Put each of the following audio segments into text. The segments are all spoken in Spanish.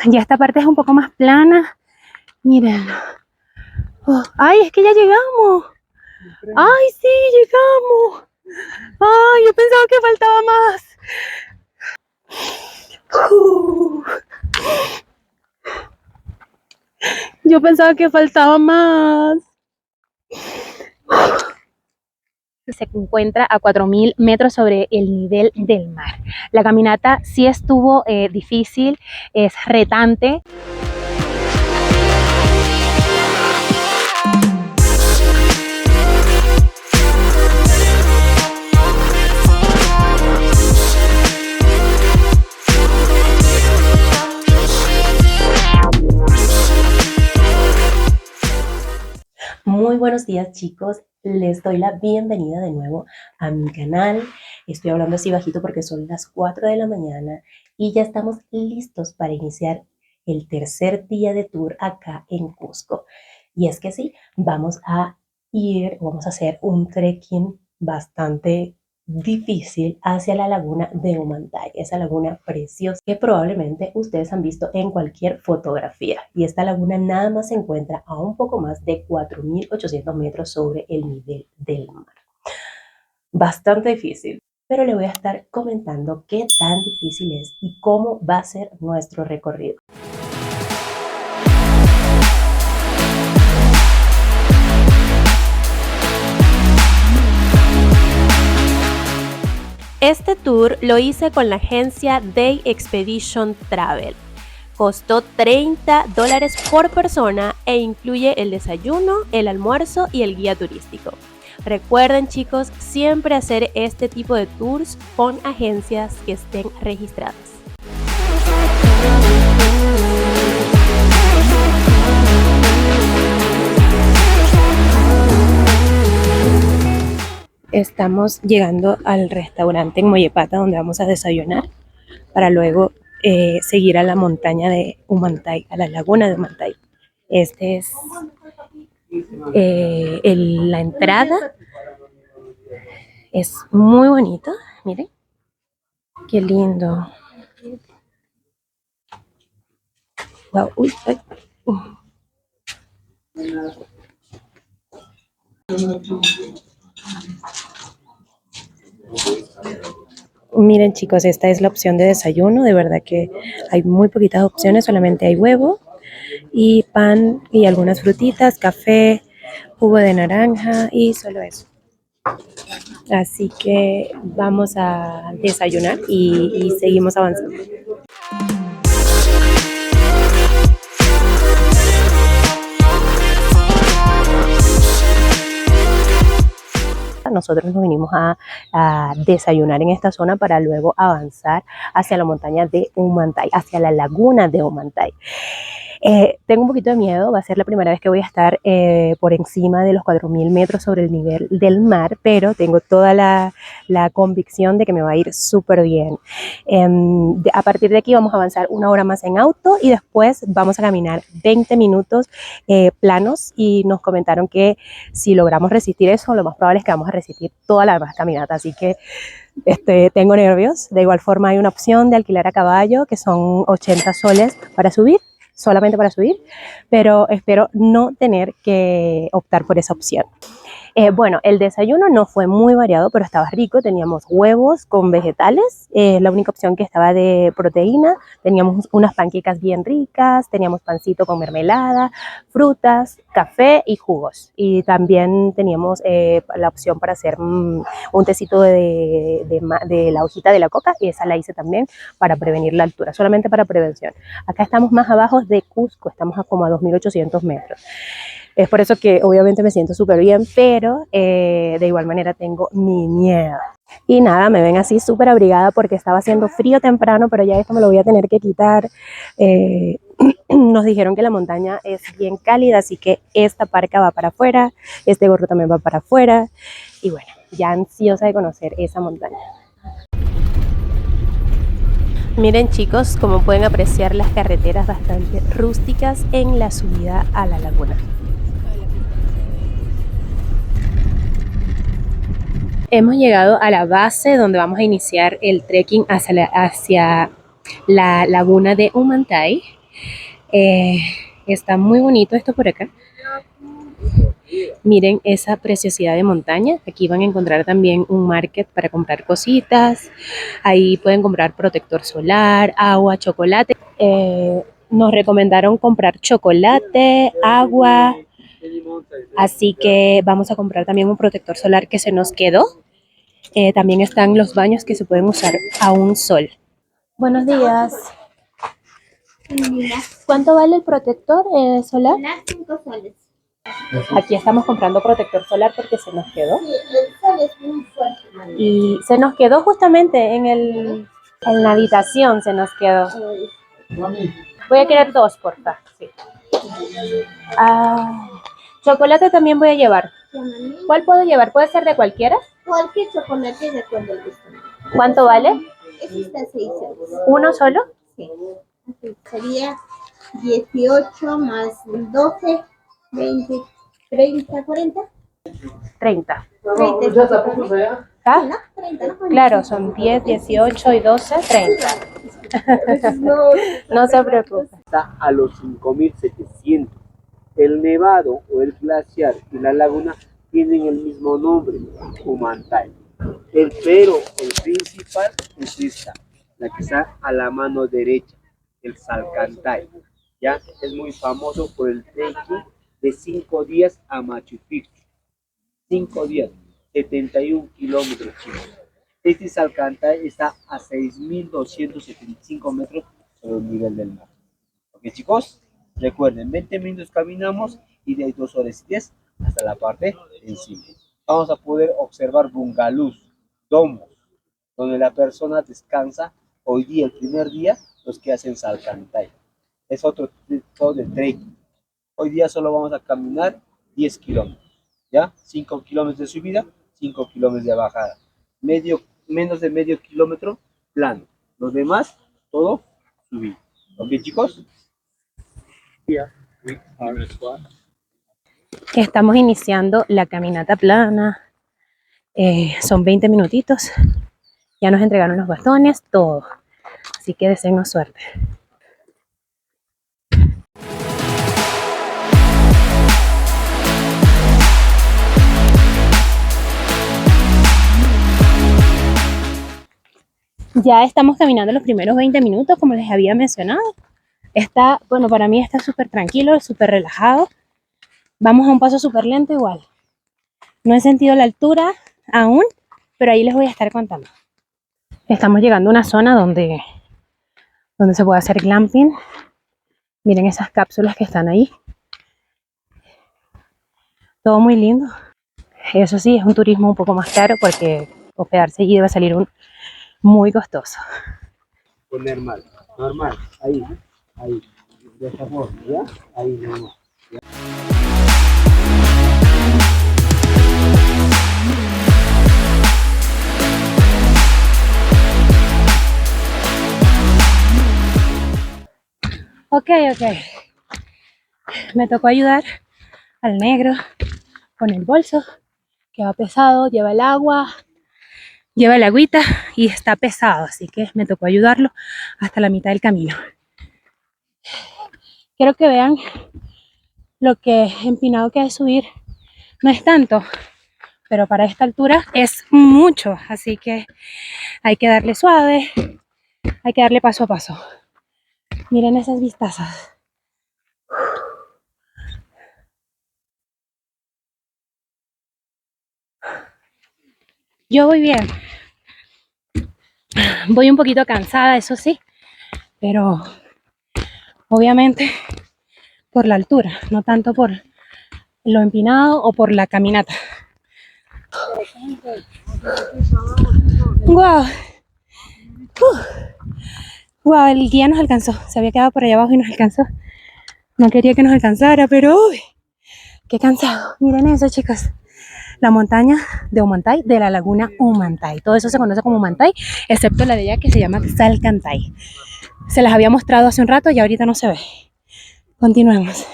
Ya esta parte es un poco más plana. Miren. Oh, ay, es que ya llegamos. Ay, sí, llegamos. Ay, yo pensaba que faltaba más. Yo pensaba que faltaba más. Se encuentra a 4000 metros sobre el nivel del mar. La caminata sí estuvo difícil, es retante. Muy buenos días, chicos, les doy la bienvenida de nuevo a mi canal. Estoy hablando así bajito porque son las 4 de la mañana y ya estamos listos para iniciar el tercer día de tour acá en Cusco. Y es que sí, vamos a hacer un trekking bastante difícil hacia la laguna de Humantay, esa laguna preciosa que probablemente ustedes han visto en cualquier fotografía. Y esta laguna nada más se encuentra a un poco más de 4800 metros sobre el nivel del mar. Bastante difícil, pero le voy a estar comentando qué tan difícil es y cómo va a ser nuestro recorrido. Este tour lo hice con la agencia Day Expedition Travel. Costó $30 por persona e incluye el desayuno, el almuerzo y el guía turístico. Recuerden, chicos, siempre hacer este tipo de tours con agencias que estén registradas. Estamos llegando al restaurante en Mollepata donde vamos a desayunar para luego seguir a la montaña de Humantay, a la laguna de Humantay. Este es la entrada. Es muy bonito, miren. Qué lindo. Wow, uy, ay. Miren, chicos, esta es la opción de desayuno. De verdad que hay muy poquitas opciones, solamente hay huevo y pan y algunas frutitas, café, jugo de naranja y solo eso. Así que vamos a desayunar y seguimos avanzando. Nosotros nos vinimos a desayunar en esta zona para luego avanzar hacia la montaña de Humantay, hacia la laguna de Humantay. Tengo un poquito de miedo, va a ser la primera vez que voy a estar por encima de los 4000 metros sobre el nivel del mar, pero tengo toda la convicción de que me va a ir súper bien. A partir de aquí vamos a avanzar 1 hora más en auto y después vamos a caminar 20 minutos planos, y nos comentaron que si logramos resistir eso, lo más probable es que vamos a resistir toda la demás caminata, así que tengo nervios. De igual forma hay una opción de alquilar a caballo que son 80 soles para subir, solamente para subir, pero espero no tener que optar por esa opción. Bueno, el desayuno no fue muy variado, pero estaba rico. Teníamos huevos con vegetales, la única opción que estaba de proteína. Teníamos unas panquecas bien ricas, teníamos pancito con mermelada, frutas, café y jugos. Y también teníamos la opción para hacer un tecito de la hojita de la coca, y esa la hice también para prevenir la altura, solamente para prevención. Acá estamos más abajo de Cusco, estamos a como a 2800 metros. Es por eso que obviamente me siento súper bien, pero de igual manera tengo mi miedo. Y nada, me ven así súper abrigada porque estaba haciendo frío temprano, pero ya esto me lo voy a tener que quitar. Nos dijeron que la montaña es bien cálida, así que esta parca va para afuera, este gorro también va para afuera. Y bueno, ya ansiosa de conocer esa montaña. Miren, chicos, como pueden apreciar las carreteras bastante rústicas en la subida a la laguna. Hemos llegado a la base donde vamos a iniciar el trekking hacia la laguna de Humantay. Está muy bonito esto por acá. Miren esa preciosidad de montaña. Aquí van a encontrar también un market para comprar cositas. Ahí pueden comprar protector solar, agua, chocolate. Nos recomendaron comprar chocolate, agua. Así que vamos a comprar también un protector solar que se nos quedó. También están los baños que se pueden usar a un sol. Buenos días. ¿Cuánto vale el protector solar? 5 soles. Aquí estamos comprando protector solar porque se nos quedó. Sí, el sol es muy fuerte, mami. Y se nos quedó justamente en la habitación, se nos quedó. Voy a querer 2, porfa. Sí. Chocolate también voy a llevar. ¿Cuál puedo llevar? ¿Puede ser de cualquiera? Cualquier chocolate de acuerdo al gusto. ¿Cuánto vale? Ese está 6 soles. ¿Uno solo? Sí. Así sería 18 más 12, 20, 30, 40. 30. 30. ¿Ah? ¿No? 30, ¿no? Claro, son 10, 18 y 12, 30. No se preocupe. Está a los 5.700. El nevado o el glaciar y la laguna tienen el mismo nombre, Humantay. El principal es esta, la que está a la mano derecha, el Salcantay. Ya es muy famoso por el trekking de 5 días a Machu Picchu. 5 días, 71 kilómetros, chicos. Este Salcantay está a 6.275 metros sobre el nivel del mar. Ok, chicos, recuerden, 20 minutos caminamos y de ahí 2 horas y 10 hasta la parte de encima. Vamos a poder observar bungalows, domos, donde la persona descansa. Hoy día, el primer día, los que hacen Salcantay. Es otro tipo de trekking. Hoy día solo vamos a caminar 10 kilómetros, ¿ya? 5 kilómetros de subida, 5 kilómetros de bajada. Menos de medio kilómetro plano. Los demás, todo subido. ¿Ok, chicos? Estamos iniciando la caminata plana. Son 20 minutitos. Ya nos entregaron los bastones, todo. Así que deseenos suerte. Ya estamos caminando los primeros 20 minutos, como les había mencionado. Bueno, para mí está súper tranquilo, súper relajado. Vamos a un paso súper lento igual. No he sentido la altura aún, pero ahí les voy a estar contando. Estamos llegando a una zona donde se puede hacer glamping. Miren esas cápsulas que están ahí. Todo muy lindo. Eso sí, es un turismo un poco más caro porque hospedarse allí debe salir muy costoso. Poner normal, ahí, de esta forma, ¿ya? Ahí nomás. Ok. Me tocó ayudar al negro con el bolso, que va pesado, lleva el agua, lleva el agüita y está pesado, así que me tocó ayudarlo hasta la mitad del camino. Quiero que vean lo que empinado que es subir. No es tanto, pero para esta altura es mucho, así que hay que darle suave, hay que darle paso a paso. Miren esas vistazas. Yo voy bien. Voy un poquito cansada, eso sí, pero obviamente por la altura, no tanto por lo empinado o por la caminata. Wow. Wow, el guía nos alcanzó. Se había quedado por allá abajo y nos alcanzó. No quería que nos alcanzara, pero uy, qué cansado. Miren eso, chicos. La montaña de Humantay, de la laguna Humantay. Todo eso se conoce como Humantay, excepto la de ella que se llama Salcantay. Se las había mostrado hace un rato y ahorita no se ve. Continuemos.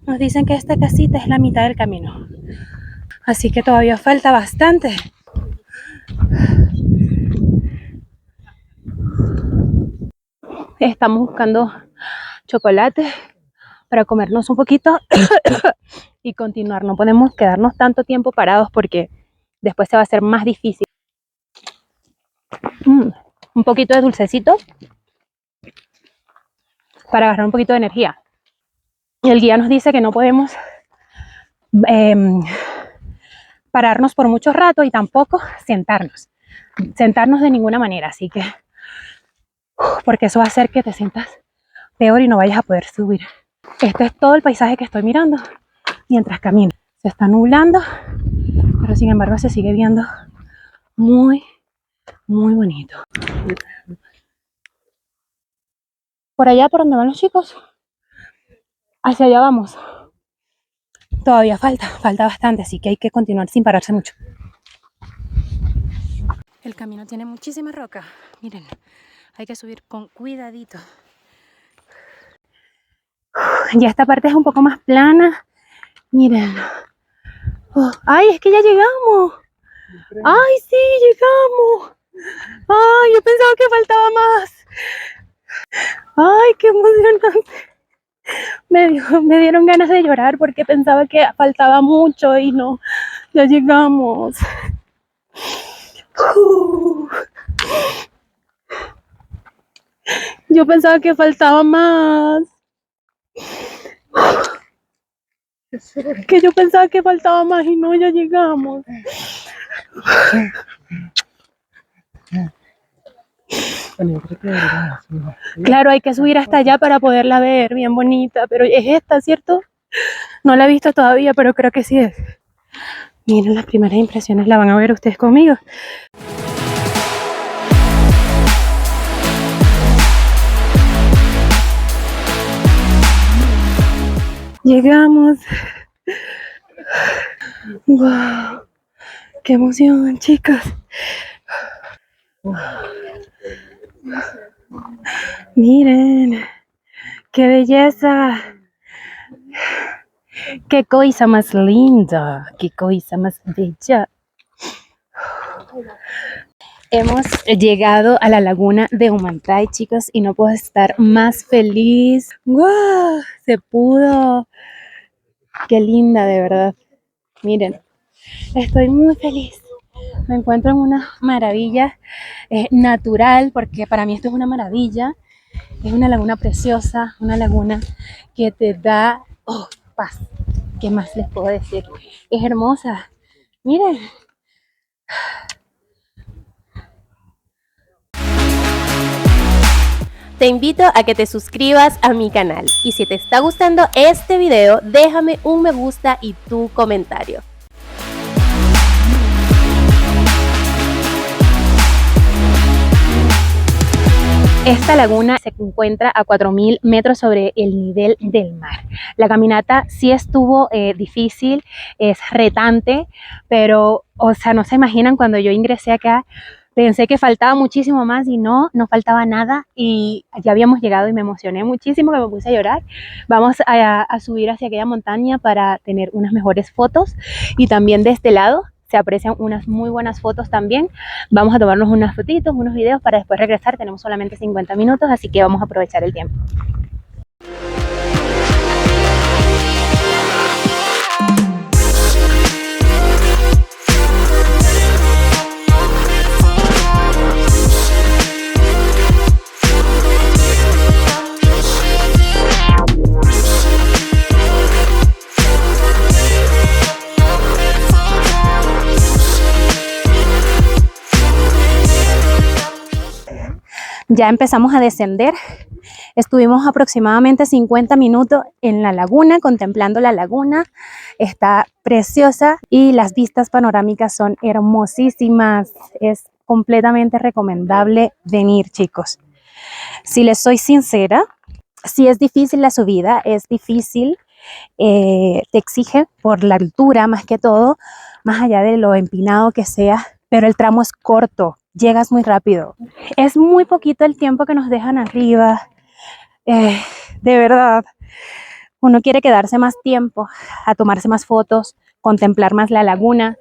Nos dicen que esta casita es la mitad del camino. Así que todavía falta bastante. Estamos buscando chocolate para comernos un poquito y continuar. No podemos quedarnos tanto tiempo parados porque después se va a hacer más difícil. Un poquito de dulcecito para agarrar un poquito de energía. Y el guía nos dice que no podemos pararnos por mucho rato y tampoco sentarnos de ninguna manera, así que porque eso va a hacer que te sientas peor y no vayas a poder subir. Este es todo el paisaje que estoy mirando mientras camino. Se está nublando, pero sin embargo se sigue viendo muy bonito. Por allá por donde van los chicos, hacia allá vamos. Todavía falta bastante, así que hay que continuar sin pararse mucho. El camino tiene muchísima roca, miren, hay que subir con cuidadito. Ya esta parte es un poco más plana, miren. ¡Ay, es que ya llegamos! ¡Ay, sí, llegamos! ¡Ay, yo pensaba que faltaba más! ¡Ay, qué emocionante! Me dieron ganas de llorar porque pensaba que faltaba mucho y no, ya llegamos. Yo pensaba que faltaba más. Que yo pensaba que faltaba más y no, ya llegamos. Claro, hay que subir hasta allá para poderla ver, bien bonita, pero es esta, ¿cierto? No la he visto todavía, pero creo que sí es. Miren, las primeras impresiones la van a ver ustedes conmigo. Llegamos. ¡Wow! ¡Qué emoción, chicos! Miren, qué belleza. Qué cosa más linda, qué cosa más bella. Hemos llegado a la laguna de Humantay, chicos, y no puedo estar más feliz. ¡Wow! Se pudo. Qué linda, de verdad. Miren, estoy muy feliz. Me encuentro en una maravilla natural, porque para mí esto es una maravilla. Es una laguna preciosa, una laguna que te da paz. ¿Qué más les puedo decir? Es hermosa. Miren. Te invito a que te suscribas a mi canal y si te está gustando este video, déjame un me gusta y tu comentario. Esta laguna se encuentra a 4000 metros sobre el nivel del mar. La caminata sí estuvo difícil, es retante, pero, o sea, no se imaginan cuando yo ingresé acá, pensé que faltaba muchísimo más y no faltaba nada y ya habíamos llegado y me emocioné muchísimo que me puse a llorar. Vamos a subir hacia aquella montaña para tener unas mejores fotos y también de este lado se aprecian unas muy buenas fotos también. Vamos a tomarnos unas fotitos, unos videos para después regresar. Tenemos solamente 50 minutos, así que vamos a aprovechar el tiempo. Ya empezamos a descender, estuvimos aproximadamente 50 minutos en la laguna, contemplando la laguna, está preciosa y las vistas panorámicas son hermosísimas, es completamente recomendable venir, chicos. Si les soy sincera, sí es difícil la subida, es difícil, te exige por la altura más que todo, más allá de lo empinado que sea, pero el tramo es corto. Llegas muy rápido. Es muy poquito el tiempo que nos dejan arriba. De verdad, uno quiere quedarse más tiempo, a tomarse más fotos, contemplar más la laguna.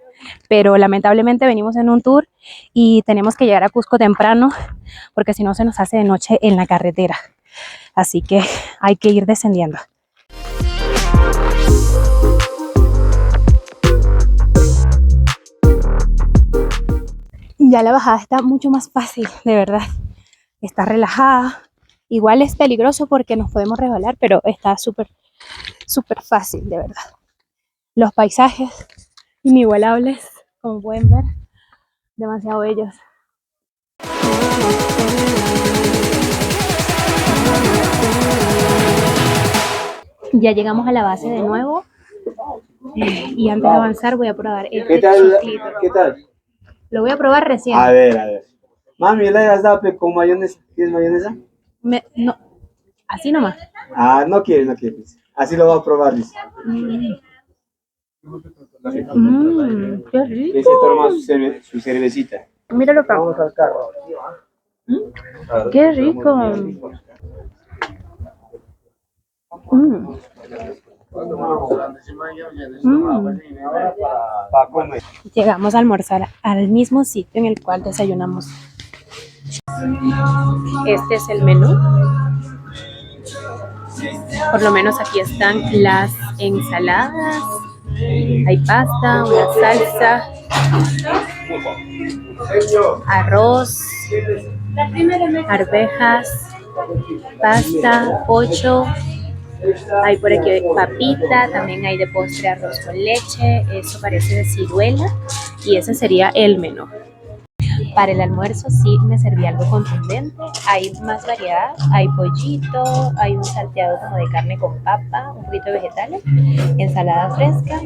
pero lamentablemente venimos en un tour y tenemos que llegar a Cusco temprano porque si no se nos hace de noche en la carretera. Así que hay que ir descendiendo. Ya la bajada está mucho más fácil, de verdad. Está relajada. Igual es peligroso porque nos podemos resbalar, pero está súper fácil, de verdad. Los paisajes inigualables, como pueden ver, demasiado bellos. Ya llegamos a la base de nuevo y antes de avanzar voy a probar este ¿Qué tal? choclito. ¿Qué tal? Lo voy a probar recién. A ver. Mami, ¿le has dado con mayonesa? ¿Quieres mayonesa? No, así nomás. Ah, no quieres. Así lo va a probar, dice. Qué Y se rico. toma su cervecita. Míralo acá. Vamos al carro. Qué rico. Para comer. Llegamos a almorzar al mismo sitio en el cual desayunamos. Este es el menú. Por lo menos aquí están las ensaladas. Hay pasta, una salsa, arroz, arvejas, pasta, pollo. Hay por aquí papita, también hay de postre arroz con leche, eso parece de ciruela y ese sería el menú. Para el almuerzo sí me serví algo contundente, hay más variedad, hay pollito, hay un salteado como de carne con papa, un poquito de vegetales, ensalada fresca,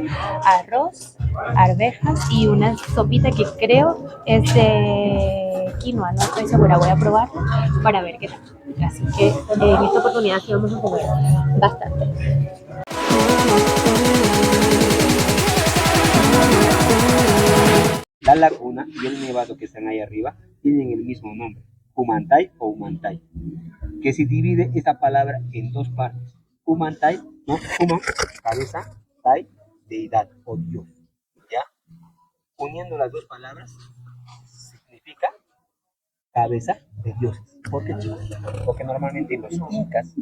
arroz, arvejas y una sopita que creo es de quinoa, no estoy segura, voy a probarla para ver qué tal. Así que en esta oportunidad sí vamos a comer bastante. La laguna y el nevado que están ahí arriba tienen el mismo nombre, Humantay o Humantay, que se divide esta palabra en dos partes. Humantay, ¿no? Human, cabeza, Tai, deidad o Dios. ¿Ya? Uniendo las dos palabras significa cabeza de dioses. ¿Por qué, chicos? Porque normalmente los incas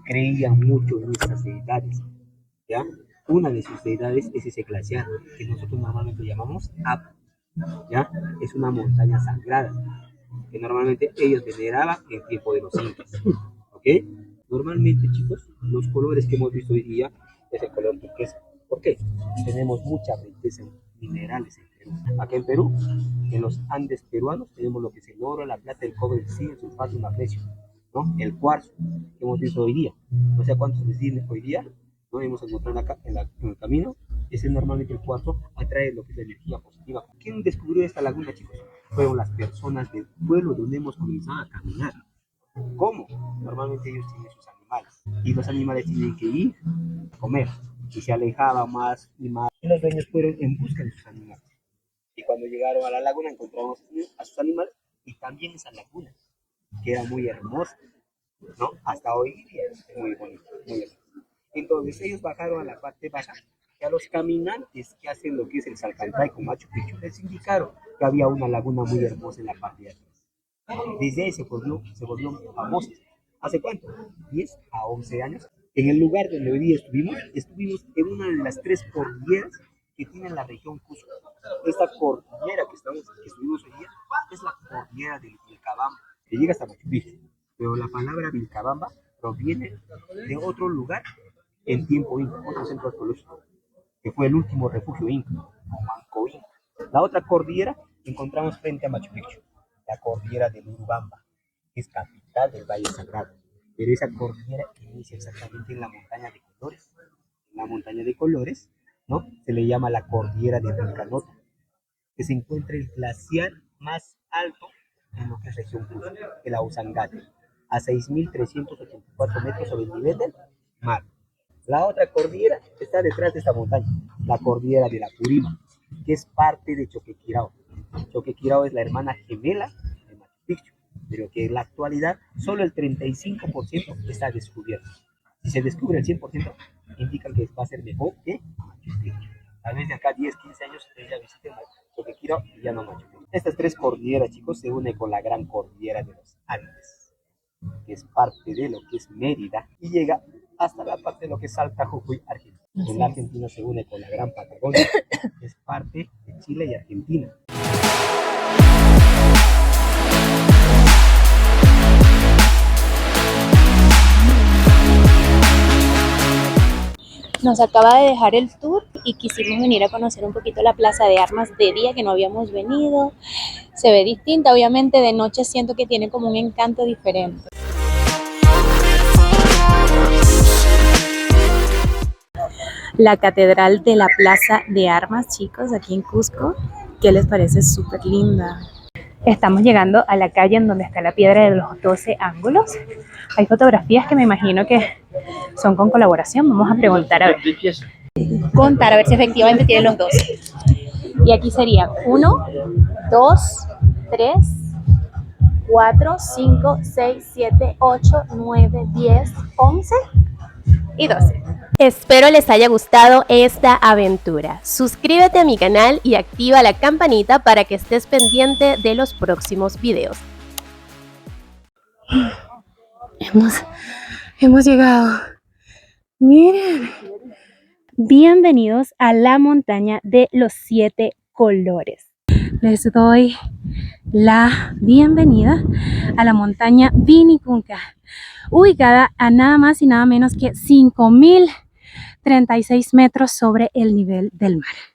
creían mucho en estas deidades. ¿Ya? Una de sus deidades es ese glaciar que nosotros normalmente llamamos Apu. ¿Ya? Es una montaña sagrada que normalmente ellos veneraban en tiempo de los incas. ¿Ok? Normalmente, chicos, los colores que hemos visto hoy día es el color turquesa. ¿Por qué? Tenemos mucha riqueza en minerales en Perú. Acá en Perú, en los Andes peruanos, tenemos lo que es el oro, la plata, el cobre, el zinc, el sulfato y el magnesio, ¿no? El cuarzo que hemos visto hoy día. No sé cuántos les dicen hoy día, ¿no? Hemos encontrado acá en el camino. Ese normalmente el cuarzo atrae lo que es la energía positiva. ¿Quién descubrió esta laguna, chicos? Fueron las personas del pueblo donde hemos comenzado a caminar. ¿Cómo? Normalmente ellos tienen sus animales y los animales tienen que ir a comer y se alejaban más y más. Y los dueños fueron en busca de sus animales. Y cuando llegaron a la laguna encontramos a sus animales y también esa laguna, que era muy hermosa, ¿no? Hasta hoy día es muy bonito, muy hermoso. Entonces ellos bajaron a la parte baja y a los caminantes que hacen lo que es el Salcantay con Machu Picchu les indicaron que había una laguna muy hermosa en la parte de atrás. Desde ahí se volvió famoso. ¿Hace cuánto? 10 a 11 años. En el lugar donde hoy día estuvimos en una de las tres cordilleras que tiene la región Cusco. Esta cordillera que estuvimos hoy día es la cordillera del Vilcabamba, que llega hasta Machu Picchu. Pero la palabra Vilcabamba proviene de otro lugar en tiempo inca, otro centro arqueológico, que fue el último refugio inca, Manco Inca. La otra cordillera encontramos frente a Machu Picchu, la cordillera del Urubamba, que es capital del Valle Sagrado. Pero esa cordillera inicia exactamente en la montaña de Colores. En la montaña de Colores, ¿no? Se le llama la cordillera de Vilcanota, que se encuentra el glaciar más alto en lo que es región Cusco, el Ausangate, a 6.384 metros sobre el nivel del mar. La otra cordillera está detrás de esta montaña, la cordillera de la Purima, que es parte de Choquequirao. Choquequirao es la hermana gemela de Machu Picchu, pero que en la actualidad solo el 35% está descubierto. Si se descubre el 100%, indican que va a ser mejor que Machu Picchu. Tal vez de acá 10, 15 años ustedes ya visiten Choquequirao y Llano Machu Picchu. Estas tres cordilleras, chicos, se unen con la gran cordillera de los Andes, que es parte de lo que es Mérida y llega hasta la parte de lo que es Salta, Jujuy, Argentina. En la Argentina se une con la gran Patagonia, que es parte de Chile y Argentina. Nos acaba de dejar el tour y quisimos venir a conocer un poquito la Plaza de Armas de día, que no habíamos venido. Se ve distinta, obviamente de noche siento que tiene como un encanto diferente. La Catedral de la Plaza de Armas, chicos, aquí en Cusco. ¿Qué les parece? Súper linda. Estamos llegando a la calle en donde está la piedra de los 12 ángulos. Hay fotografías que me imagino que son con colaboración. Vamos a preguntar a ver. Contar a ver si efectivamente tienen los 12. Y aquí serían 1, 2, 3, 4, 5, 6, 7, 8, 9, 10, 11 y 12. Espero les haya gustado esta aventura. Suscríbete a mi canal y activa la campanita para que estés pendiente de los próximos videos. Hemos llegado. Miren. Bienvenidos a la montaña de los 7 colores. Les doy la bienvenida a la montaña Vinicunca, ubicada a nada más y nada menos que 5.036 metros sobre el nivel del mar.